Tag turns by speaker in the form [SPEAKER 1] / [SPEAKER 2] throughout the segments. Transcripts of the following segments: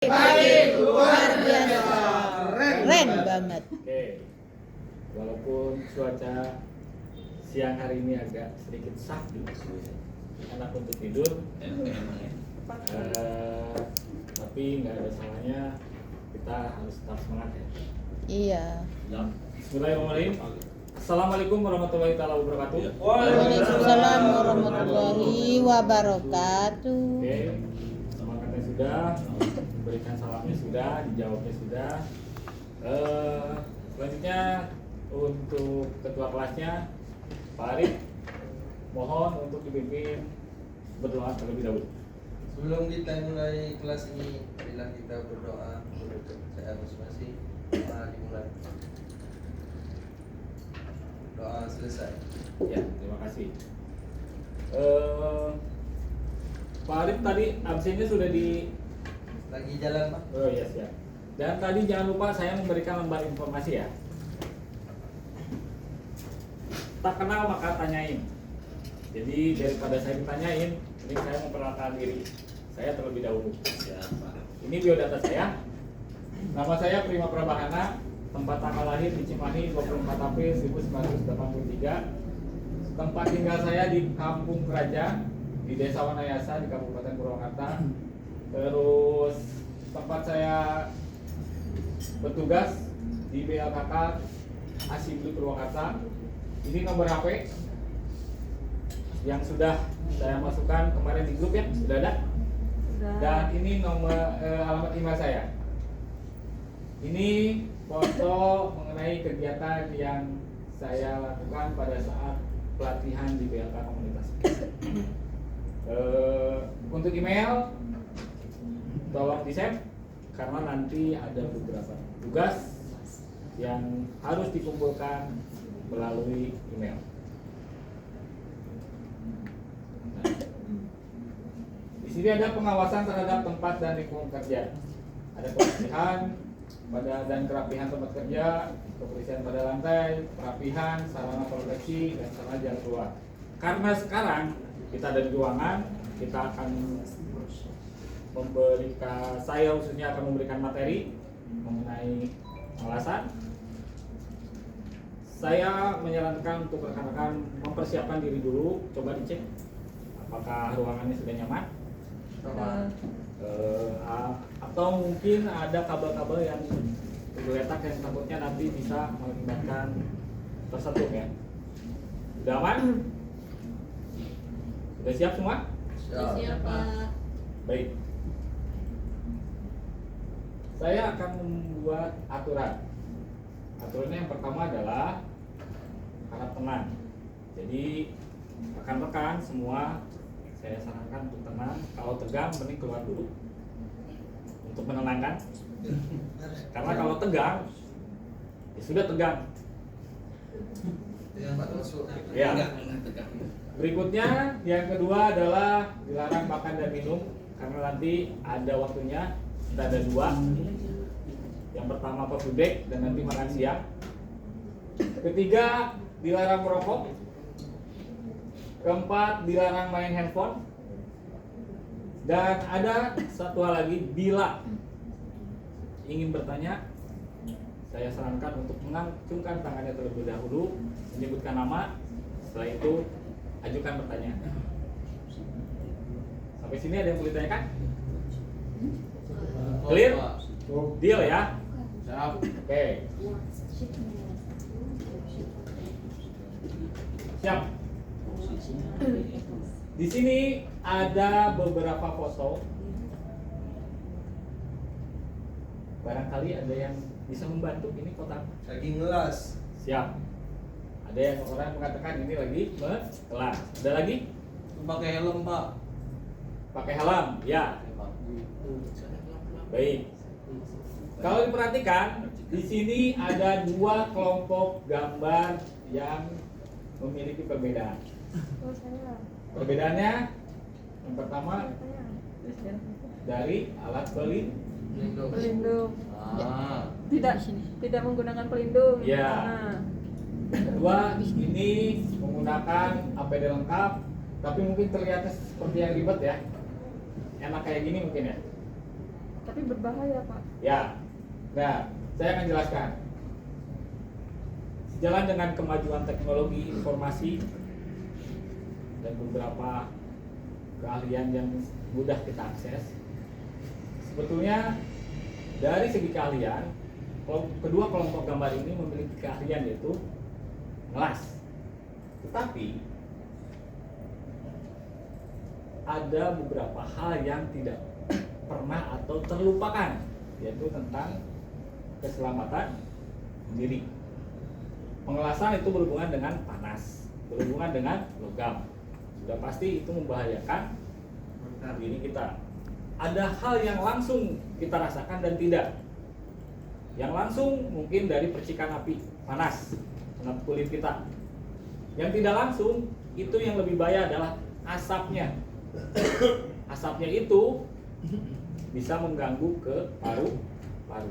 [SPEAKER 1] Baik, luar biasa. Keren banget.
[SPEAKER 2] Oke, walaupun cuaca siang hari ini agak sedikit sakit, enak untuk tidur, tapi nggak ada salahnya kita harus tetap semangat ya.
[SPEAKER 1] Iya.
[SPEAKER 2] Bismillahirrahmanirrahim. Assalamualaikum warahmatullahi wabarakatuh.
[SPEAKER 1] Waalaikumsalam warahmatullahi wabarakatuh.
[SPEAKER 2] Oke, semangatnya sudah, berikan salamnya sudah, dijawabnya sudah. Selanjutnya untuk ketua kelasnya Pak Arif, mohon untuk dipimpin berdoa terlebih dahulu.
[SPEAKER 3] Sebelum kita mulai kelas ini, marilah kita berdoa menurut kepercayaan masing-masing. Mari dimulai. Doa selesai.
[SPEAKER 2] Ya, terima kasih. Pak Arif tadi absennya sudah di.
[SPEAKER 3] Lagi jalan, Pak?
[SPEAKER 2] Oh iya siap. Dan tadi jangan lupa saya memberikan lembar informasi ya. Tak kenal maka tanyain. Jadi daripada saya ditanyain, ini saya memperkenalkan diri. Saya terlebih dahulu. Ini biodata saya. Nama saya Prima Prabahana. Tempat tanggal lahir di Cimahi 24 April 1983. Tempat tinggal saya di Kampung Keraja di Desa Wanayasa di Kabupaten Purwakarta. Terus tempat saya bertugas di BLKK Asiblu Purwakarta. Ini nomor HP yang sudah saya masukkan kemarin di grup ya, sudah ada. Dan ini nomor alamat email saya. Ini foto mengenai kegiatan yang saya lakukan pada saat pelatihan di BLK Komunitas. Untuk email tolong di-save karena nanti ada beberapa tugas yang harus dikumpulkan melalui email. Nah, di sini ada pengawasan terhadap tempat dan lingkungan kerja. Ada kebersihan dan kerapihan tempat kerja, kebersihan pada lantai, kerapihan, sarana proteksi, dan sarana jalan keluar. Karena sekarang kita ada di ruangan, kita akan saya khususnya akan memberikan materi mengenai pengawasan. Saya menyarankan untuk rekan-rekan mempersiapkan diri dulu, coba dicek apakah ruangannya sudah nyaman. Atau mungkin ada kabel-kabel yang tergeletak yang takutnya nanti bisa mengakibatkan tersentuh ya. Sudah aman? Sudah siap semua?
[SPEAKER 3] Siap,
[SPEAKER 4] Pak.
[SPEAKER 2] Baik. Saya akan membuat aturan. Aturannya yang pertama adalah harap tenang. Jadi rekan-rekan semua saya sarankan untuk tenang. Kalau tegang mending keluar dulu untuk menenangkan. Karena kalau tegang ya sudah tegang.
[SPEAKER 3] Yang Pak masuk.
[SPEAKER 2] Ya. Berikutnya yang kedua adalah dilarang makan dan minum karena nanti ada waktunya. Kita ada dua. Yang pertama coffee break dan nanti makan siang. Ketiga dilarang merokok. Keempat dilarang main handphone. Dan ada satu hal lagi, bila ingin bertanya, saya sarankan untuk mengacungkan tangannya terlebih dahulu, menyebutkan nama, setelah itu ajukan pertanyaan. Sampai sini ada yang boleh ditanyakan? Clear? Deal ya? Oke. Siap. Di sini ada beberapa foto. Barangkali ada yang bisa membantu ini kotak.
[SPEAKER 3] Lagi ngelas.
[SPEAKER 2] Siap. Ada yang orang mengatakan ini lagi mengelas. Ada lagi?
[SPEAKER 3] Pakai helm, Pak.
[SPEAKER 2] Pakai helm, ya. Baik. Kalau diperhatikan, di sini ada dua kelompok gambar yang memiliki perbedaan. Perbedaannya yang pertama dari alat
[SPEAKER 4] Pelindung.
[SPEAKER 3] Ah.
[SPEAKER 4] Tidak menggunakan pelindung.
[SPEAKER 2] Ya.
[SPEAKER 4] Nah,
[SPEAKER 2] kedua ini menggunakan APD lengkap, tapi mungkin terlihatnya seperti yang ribet ya. Enak kayak gini mungkin ya.
[SPEAKER 4] Tapi berbahaya, Pak.
[SPEAKER 2] Ya, nah saya akan jelaskan. Sejalan dengan kemajuan teknologi informasi dan beberapa keahlian yang mudah kita akses, sebetulnya dari segi keahlian, kedua kelompok gambar ini memiliki keahlian yaitu ngelas. Tetapi ada beberapa hal yang tidak pernah atau terlupakan, yaitu tentang keselamatan diri. Pengelasan itu berhubungan dengan panas, berhubungan dengan logam. Sudah pasti itu membahayakan diri kita. Ada hal yang langsung kita rasakan dan tidak. Yang langsung mungkin dari percikan api panas kena kulit kita. Yang tidak langsung itu yang lebih bahaya adalah asapnya. Asapnya itu bisa mengganggu ke paru-paru.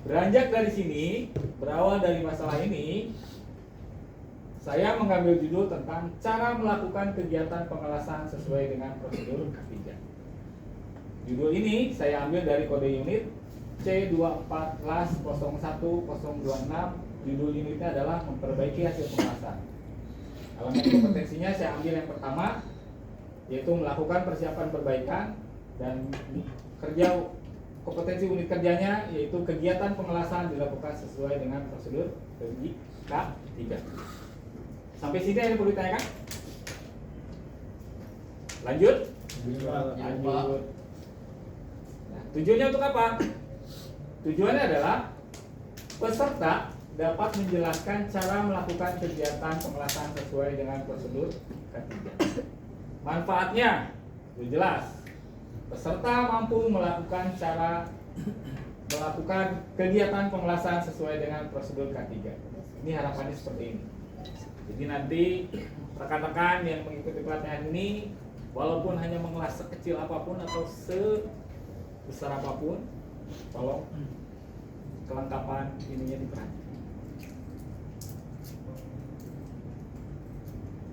[SPEAKER 2] Beranjak dari sini, berawal dari masalah ini, saya mengambil judul tentang cara melakukan kegiatan pengelasan sesuai dengan prosedur K3. Judul ini saya ambil dari kode unit C24/01026. Judul unitnya adalah memperbaiki hasil pengelasan. Elemen kompetensinya saya ambil yang pertama, yaitu melakukan persiapan perbaikan, dan kerja kompetensi unit kerjanya yaitu kegiatan pengelasan dilakukan sesuai dengan prosedur K3. Sampai sini ada yang perlu ditanyakan? Lanjut? Lanjut. Nah, tujuannya untuk apa? Tujuannya adalah peserta dapat menjelaskan cara melakukan kegiatan pengelasan sesuai dengan prosedur K3. Manfaatnya sudah jelas. Peserta mampu melakukan kegiatan pengelasan sesuai dengan prosedur K3. Ini harapannya seperti ini. Jadi nanti rekan-rekan yang mengikuti pelatihan ini, walaupun hanya mengelas sekecil apapun atau sebesar apapun, tolong kelengkapan ininya diperhatikan.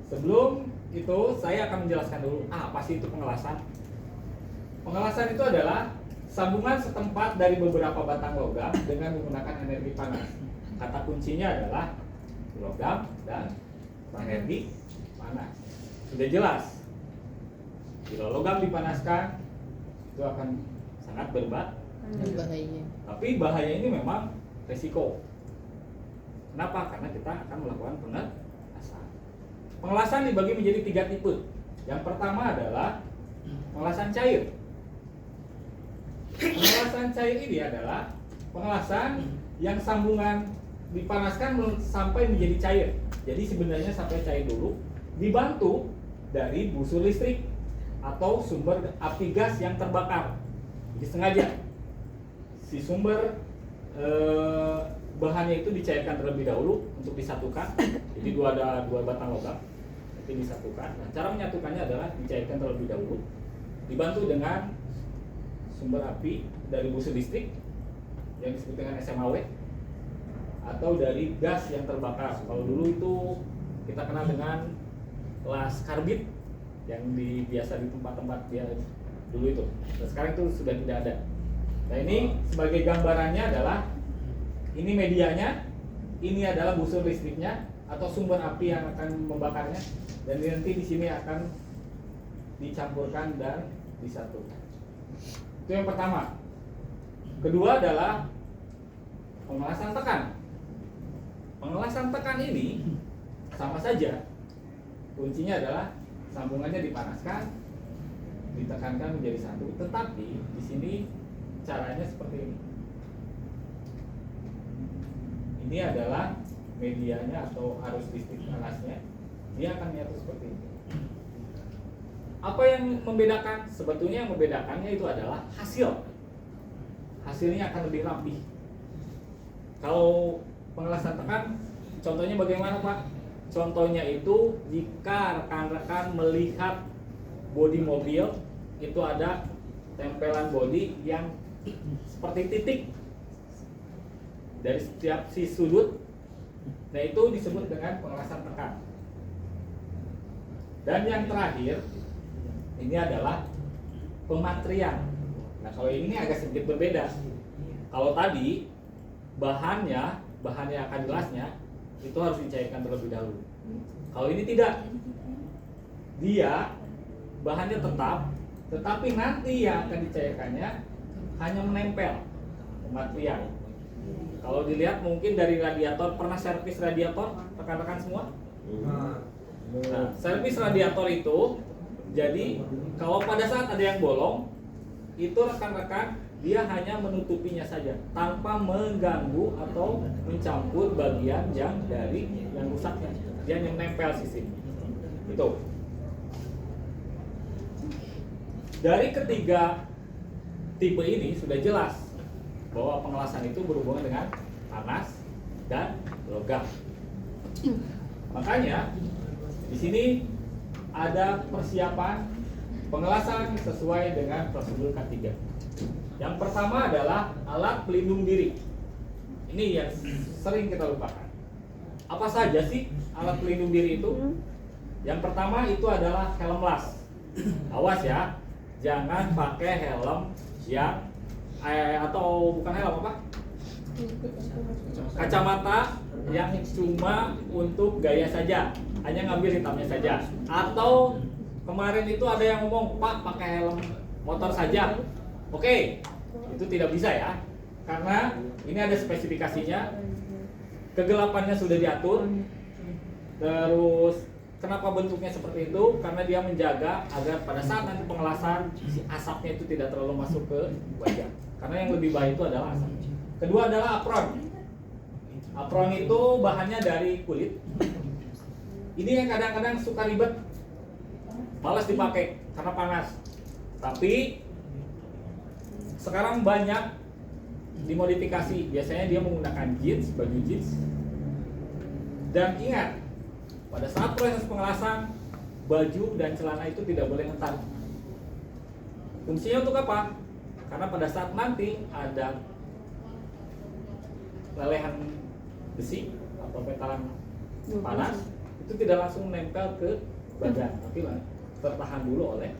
[SPEAKER 2] Sebelum itu saya akan menjelaskan dulu apa sih itu pengelasan. Pengelasan itu adalah sambungan setempat dari beberapa batang logam dengan menggunakan energi panas. Kata kuncinya adalah logam dan energi panas. Sudah jelas. Bila logam dipanaskan itu akan sangat
[SPEAKER 1] Bahaya.
[SPEAKER 2] Tapi bahaya ini memang resiko. Kenapa? Karena kita akan melakukan pengelasan. Pengelasan dibagi menjadi 3 tipe. Yang pertama adalah pengelasan cair. Pengelasan cair ini adalah pengelasan yang sambungan dipanaskan sampai menjadi cair. Jadi sebenarnya sampai cair dulu, dibantu dari busur listrik atau sumber api gas yang terbakar. Jadi sengaja si sumber bahannya itu dicairkan terlebih dahulu untuk disatukan. Jadi ada dua batang logam itu disatukan. Nah, cara menyatukannya adalah dicairkan terlebih dahulu, dibantu dengan sumber api dari busur listrik yang disebut dengan SMAW atau dari gas yang terbakar. Kalau dulu itu kita kenal dengan las karbit yang biasa di tempat-tempat dia dulu itu. Dan sekarang itu sudah tidak ada. Nah, ini sebagai gambarannya adalah ini medianya, ini adalah busur listriknya atau sumber api yang akan membakarnya, dan nanti di sini akan dicampurkan dan disatukan. Itu yang pertama. Kedua adalah pengelasan tekan. Pengelasan tekan ini sama saja. Kuncinya adalah sambungannya dipanaskan, ditekankan menjadi satu. Tetapi di sini caranya seperti ini. Ini adalah medianya atau arus listrik panasnya. Dia akan menyatu seperti ini. Apa yang membedakan? Sebetulnya yang membedakannya itu adalah hasil. Hasilnya akan lebih rapi. Kalau pengelasan tekan, contohnya bagaimana, Pak? Contohnya itu jika rekan-rekan melihat bodi mobil, itu ada tempelan bodi yang seperti titik dari setiap si sudut. Nah, itu disebut dengan pengelasan tekan. Dan yang terakhir, ini adalah pematrian. Nah kalau ini agak sedikit berbeda. Kalau tadi bahannya akan gelasnya itu harus dicairkan terlebih dahulu. Kalau ini tidak, dia bahannya tetap, tetapi nanti yang akan dicairkannya hanya menempel ke material. Kalau dilihat mungkin dari radiator, pernah servis radiator rekan-rekan semua? Nah, servis radiator itu jadi kalau pada saat ada yang bolong, itu rekan-rekan dia hanya menutupinya saja tanpa mengganggu atau mencampur bagian yang rusaknya. Dia hanya menempel sisi. Itu. Dari ketiga tipe ini sudah jelas bahwa pengelasan itu berhubungan dengan panas dan logam. Makanya di sini ada persiapan pengelasan sesuai dengan prosedur K3. Yang pertama adalah alat pelindung diri. Ini yang sering kita lupakan. Apa saja sih alat pelindung diri itu? Yang pertama itu adalah helm las. Awas ya, jangan pakai helm yang atau bukan helm apa? Kacamata yang cuma untuk gaya saja, hanya ngambil hitamnya saja. Atau kemarin itu ada yang ngomong, Pak pakai helm motor saja. Oke, itu tidak bisa ya, karena ini ada spesifikasinya. Kegelapannya sudah diatur. Terus kenapa bentuknya seperti itu? Karena dia menjaga agar pada saat nanti pengelasan si asapnya itu tidak terlalu masuk ke wajah. Karena yang lebih bahaya itu adalah asap. Kedua adalah apron. Apron itu bahannya dari kulit. Ini yang kadang-kadang suka ribet, malas dipakai karena panas. Tapi sekarang banyak dimodifikasi. Biasanya dia menggunakan jeans, baju jeans. Dan ingat, pada saat proses pengelasan, baju dan celana itu tidak boleh ngetar. Fungsinya untuk apa? Karena pada saat nanti ada lelehan besi atau petalan panas, itu tidak langsung menempel ke badan, tapi tertahan dulu oleh.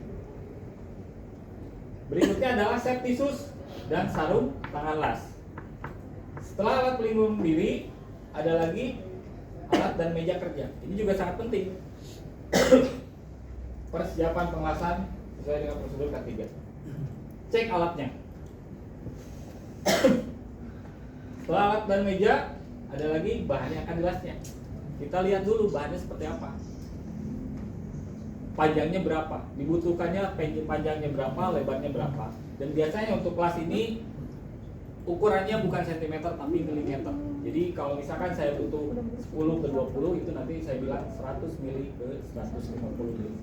[SPEAKER 2] Berikutnya adalah safety shoes dan sarung tangan las. Setelah alat pelindung diri, ada lagi alat dan meja kerja. Ini juga sangat penting. Persiapan pengelasan sesuai dengan prosedur K3. Cek alatnya. Setelah alat dan meja, ada lagi bahan yang akan dilasnya. Kita lihat dulu bahannya seperti apa. Panjangnya berapa, dibutuhkannya panjangnya berapa, lebarnya berapa. Dan biasanya untuk kelas ini ukurannya bukan cm tapi mm. Jadi kalau misalkan saya butuh 10 ke 20, itu nanti saya bilang 100 mili ke 150 mili.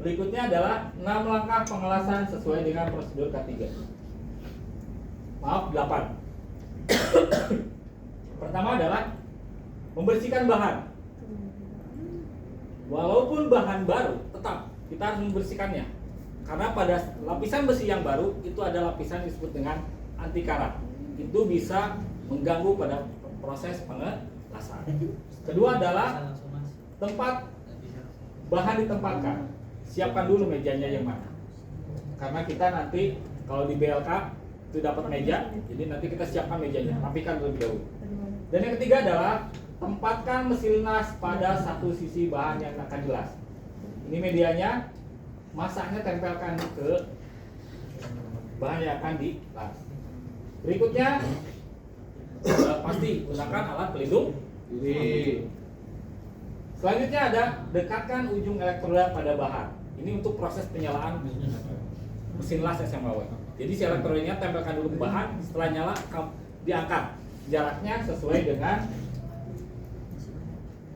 [SPEAKER 2] Berikutnya adalah 6 langkah pengelasan sesuai dengan prosedur K3. Maaf, 8. Pertama adalah membersihkan bahan. Walaupun bahan baru, tetap kita harus membersihkannya. Karena pada lapisan besi yang baru itu ada lapisan disebut dengan anti karat. Itu bisa mengganggu pada proses pengelasan. Kedua adalah tempat bahan ditempatkan. Siapkan dulu mejanya yang mana. Karena kita nanti kalau di BLK itu dapat meja, jadi nanti kita siapkan mejanya, rapikan terlebih dahulu. Dan yang ketiga adalah tempatkan mesin las pada satu sisi bahan yang akan dilas. Ini medianya, masaknya tempelkan ke bahan yang akan dilas. Berikutnya pasti gunakan alat pelindung diri. Selanjutnya ada dekatkan ujung elektroda pada bahan. Ini untuk proses penyalaan mesin las SMAW. Jadi si elektrodanya tempelkan dulu ke bahan, setelah nyala diangkat. Jaraknya sesuai dengan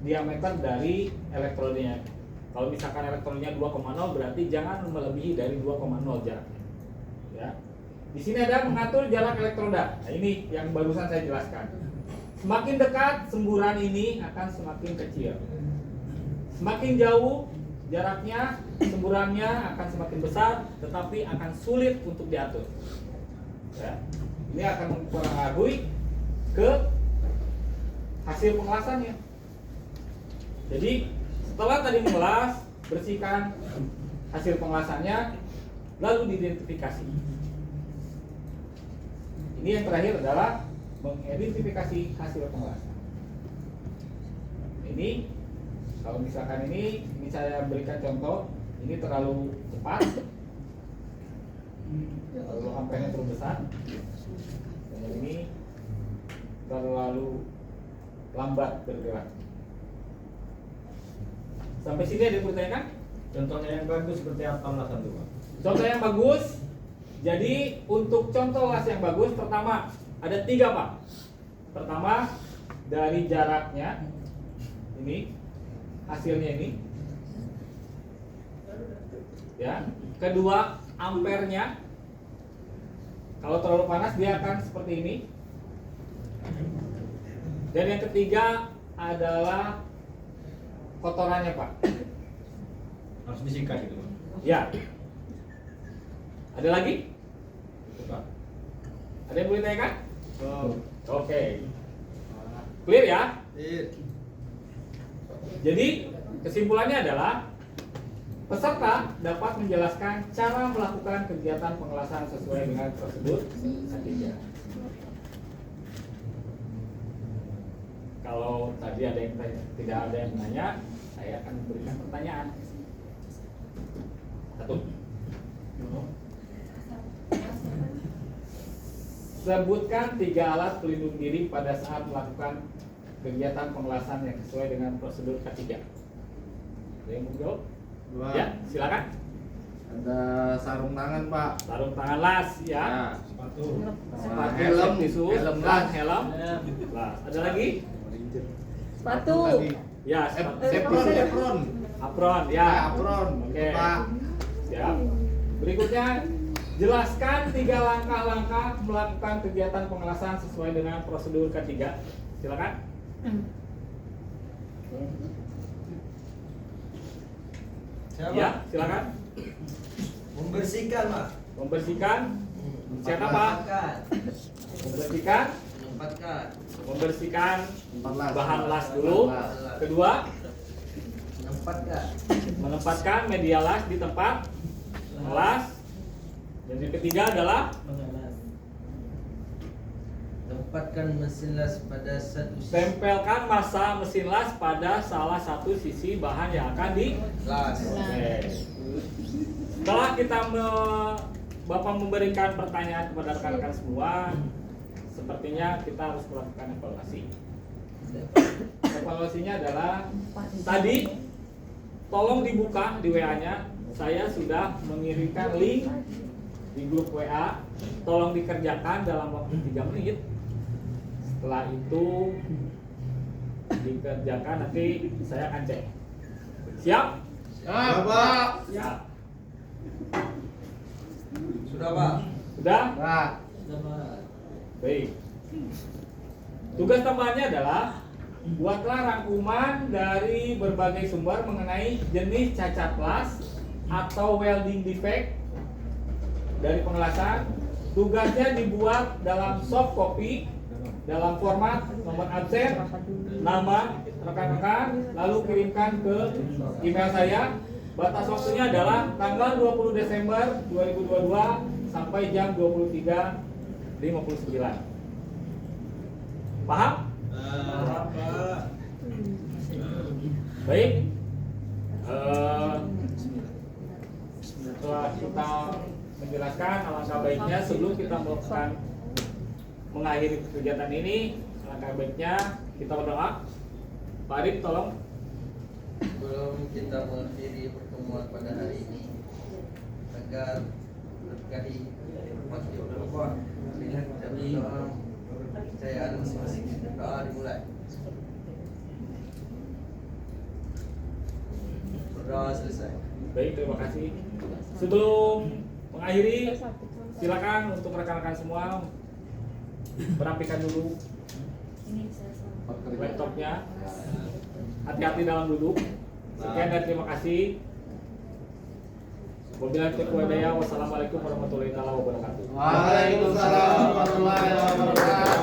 [SPEAKER 2] diameter dari elektrodanya. Kalau misalkan elektrodanya 2,0 berarti jangan melebihi dari 2,0 jaraknya. Ya. Di sini ada mengatur jarak elektroda. Nah, ini yang barusan saya jelaskan. Semakin dekat semburan ini akan semakin kecil. Semakin jauh jaraknya, semburannya akan semakin besar, tetapi akan sulit untuk diatur. Ya. Ini akan mempengaruhi ke hasil pengelasannya. Jadi setelah tadi mengelas, bersihkan hasil pengelasannya, lalu diidentifikasi. Ini yang terakhir adalah mengidentifikasi hasil pengelasan. Ini kalau misalkan ini saya berikan contoh, ini terlalu cepat, lalu ampernya terlalu besar, dan ini terlalu lambat bergerak. Sampai sini ada yang bertanya?
[SPEAKER 5] Contohnya yang bagus seperti apa ulasan itu, Pak?
[SPEAKER 2] Contoh yang bagus. Jadi untuk contoh las yang bagus, pertama ada 3, Pak. Pertama dari jaraknya, ini hasilnya ini, ya. Kedua ampernya. Kalau terlalu panas dia akan seperti ini. Dan yang ketiga adalah kotorannya, Pak.
[SPEAKER 5] Harus disikat gitu, Pak.
[SPEAKER 2] Ya. Ada lagi?
[SPEAKER 5] Itu, Pak.
[SPEAKER 2] Ada yang boleh tanyakan? Oke. Clear ya? Jadi kesimpulannya adalah peserta dapat menjelaskan cara melakukan kegiatan pengelasan sesuai dengan prosedur ketiga. Kalau tadi ada yang tidak ada yang menanya, saya akan memberikan pertanyaan. Satu. Sebutkan 3 alat pelindung diri pada saat melakukan kegiatan pengelasan yang sesuai dengan prosedur ketiga. Ada yang mau jawab?
[SPEAKER 3] 2.
[SPEAKER 2] Ya, silakan.
[SPEAKER 3] Ada sarung tangan, Pak.
[SPEAKER 2] Sarung tangan las, ya.
[SPEAKER 5] Sepatu.
[SPEAKER 2] Sepatu,
[SPEAKER 3] Helm,
[SPEAKER 2] tisu,
[SPEAKER 3] helm
[SPEAKER 2] dan
[SPEAKER 3] las.
[SPEAKER 2] helm. Las. Ada lagi?
[SPEAKER 4] Sepatu.
[SPEAKER 2] Ya,
[SPEAKER 3] Apron.
[SPEAKER 2] apron, ya.
[SPEAKER 3] Apron.
[SPEAKER 2] Oke.
[SPEAKER 3] Pak.
[SPEAKER 2] Siap. Berikutnya, jelaskan 3 langkah-langkah melakukan kegiatan pengelasan sesuai dengan prosedur ketiga. Silakan.
[SPEAKER 3] Siapa?
[SPEAKER 2] Ya, silakan.
[SPEAKER 3] Membersihkan, Pak.
[SPEAKER 2] Membersihkan. Siapa, Pak? Membersihkan.
[SPEAKER 3] Menempatkan.
[SPEAKER 2] Membersihkan
[SPEAKER 3] las.
[SPEAKER 2] bahan las dulu.
[SPEAKER 3] Las.
[SPEAKER 2] Kedua,
[SPEAKER 3] Menempatkan.
[SPEAKER 2] menempatkan media las di tempat las. Dan yang ketiga adalah
[SPEAKER 3] Tempatkan mesin las pada satu sisi.
[SPEAKER 2] tempelkan massa mesin las pada salah satu sisi bahan yang akan di
[SPEAKER 3] Las.
[SPEAKER 2] Oke. Setelah kita Bapak memberikan pertanyaan kepada rekan-rekan semua, sepertinya kita harus melakukan evaluasi. Evaluasinya adalah tadi tolong dibuka di WA-nya. Saya sudah mengirimkan link di grup WA. Tolong dikerjakan dalam waktu 3 menit. Setelah itu dikerjakan, nanti saya akan cek. Siap?
[SPEAKER 3] Siap, Pak.
[SPEAKER 2] Siap.
[SPEAKER 3] Sudah, Pak.
[SPEAKER 2] Sudah?
[SPEAKER 3] Pak.
[SPEAKER 2] Baik. Tugas tambahannya adalah buatlah rangkuman dari berbagai sumber mengenai jenis cacat las atau welding defect dari pengelasan. Tugasnya dibuat dalam soft copy dalam format nomor absen, nama rekan-rekan, lalu kirimkan ke email saya. Batas waktunya adalah tanggal 20 Desember 2022 sampai jam 23.59. Paham? Baik. Setelah kita menjelaskan, alangkah baiknya sebelum kita melakukan mengakhiri kegiatan ini, alangkah baiknya kita berdoa. Pak Arif, tolong.
[SPEAKER 3] Sebelum kita mengakhiri pertemuan pada hari ini, agar berkahi hormat Allah, marilah kita berdoa kepercayaan masing-masing. Doa dimulai. Berdoa selesai.
[SPEAKER 2] Baik, terima kasih. Sebelum mengakhiri, silakan untuk rekan-rekan semua merapikan dulu laptopnya. Hati-hati dalam duduk. Sekian dan terima kasih. Wabillahi taufiq wal hidayah. Wassalamualaikum warahmatullahi wabarakatuh.
[SPEAKER 3] Waalaikumsalam warahmatullahi wabarakatuh.